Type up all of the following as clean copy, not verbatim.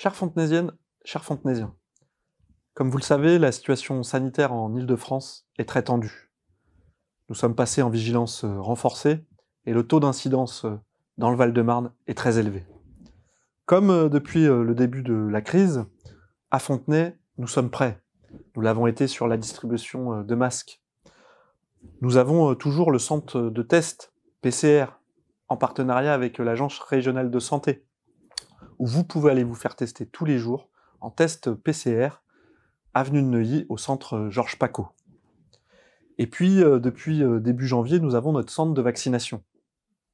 Chères Fontenaisiennes, chers Fontenaisiens, comme vous le savez, la situation sanitaire en Île-de-France est très tendue. Nous sommes passés en vigilance renforcée et le taux d'incidence dans le Val-de-Marne est très élevé. Comme depuis le début de la crise, à Fontenay, nous sommes prêts. Nous l'avons été sur la distribution de masques. Nous avons toujours le centre de test PCR en partenariat avec l'Agence régionale de santé, où vous pouvez aller vous faire tester tous les jours en test PCR, avenue de Neuilly, au centre Georges Pacaud. Et puis, depuis début janvier, nous avons notre centre de vaccination,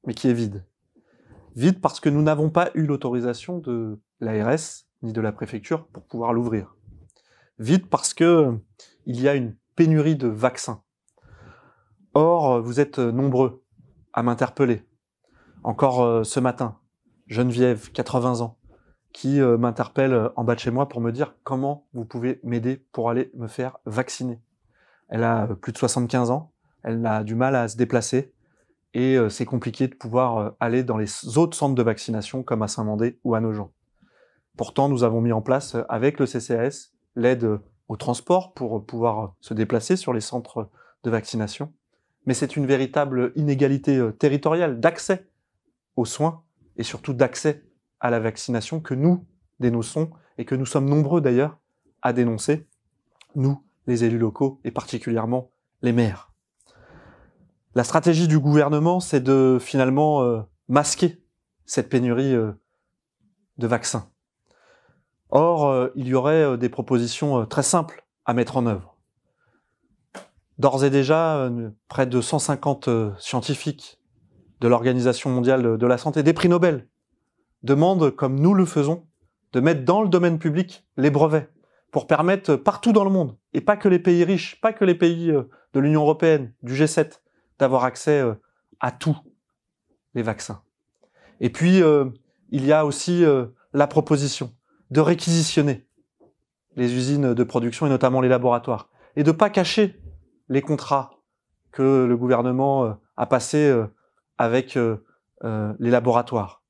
mais qui est vide. Vide parce que nous n'avons pas eu l'autorisation de l'ARS ni de la préfecture pour pouvoir l'ouvrir. Vide parce que il y a une pénurie de vaccins. Or, vous êtes nombreux à m'interpeller. Encore ce matin, Geneviève, 80 ans, qui m'interpelle en bas de chez moi pour me dire comment vous pouvez m'aider pour aller me faire vacciner. Elle a plus de 75 ans, elle a du mal à se déplacer et c'est compliqué de pouvoir aller dans les autres centres de vaccination comme à Saint-Mandé ou à Nogent. Pourtant, nous avons mis en place avec le CCAS l'aide au transport pour pouvoir se déplacer sur les centres de vaccination. Mais c'est une véritable inégalité territoriale d'accès aux soins et surtout d'accès à la vaccination que nous dénonçons et que nous sommes nombreux d'ailleurs à dénoncer, nous, les élus locaux et particulièrement les maires. La stratégie du gouvernement, c'est de finalement masquer cette pénurie de vaccins. Or, il y aurait des propositions très simples à mettre en œuvre. D'ores et déjà, près de 150 scientifiques de l'Organisation mondiale de la santé, des prix Nobel, demandent, comme nous le faisons, de mettre dans le domaine public les brevets pour permettre partout dans le monde, et pas que les pays riches, pas que les pays de l'Union européenne, du G7, d'avoir accès à tous les vaccins. Et puis, il y a aussi la proposition de réquisitionner les usines de production et notamment les laboratoires, et de ne pas cacher les contrats que le gouvernement a passés avec les laboratoires.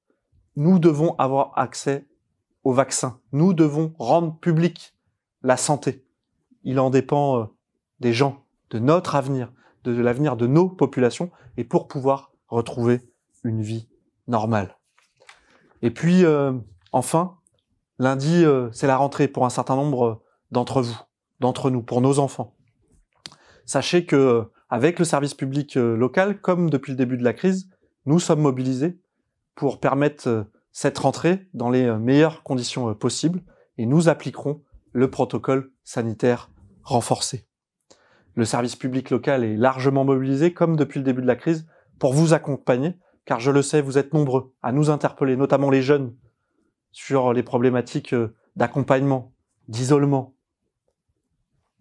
Nous devons avoir accès aux vaccins. Nous devons rendre public la santé. Il en dépend des gens, de notre avenir, de l'avenir de nos populations, et pour pouvoir retrouver une vie normale. Et puis, enfin, lundi, c'est la rentrée pour un certain nombre d'entre vous, d'entre nous, pour nos enfants. Sachez que avec le service public local, comme depuis le début de la crise, nous sommes mobilisés pour permettre cette rentrée dans les meilleures conditions possibles et nous appliquerons le protocole sanitaire renforcé. Le service public local est largement mobilisé, comme depuis le début de la crise, pour vous accompagner, car je le sais, vous êtes nombreux à nous interpeller, notamment les jeunes, sur les problématiques d'accompagnement, d'isolement,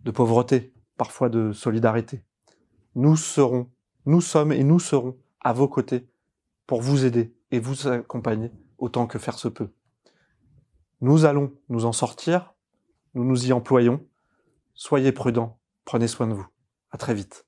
de pauvreté, parfois de solidarité. Nous sommes et nous serons à vos côtés pour vous aider et vous accompagner autant que faire se peut. Nous allons nous en sortir, nous nous y employons. Soyez prudents, prenez soin de vous. À très vite.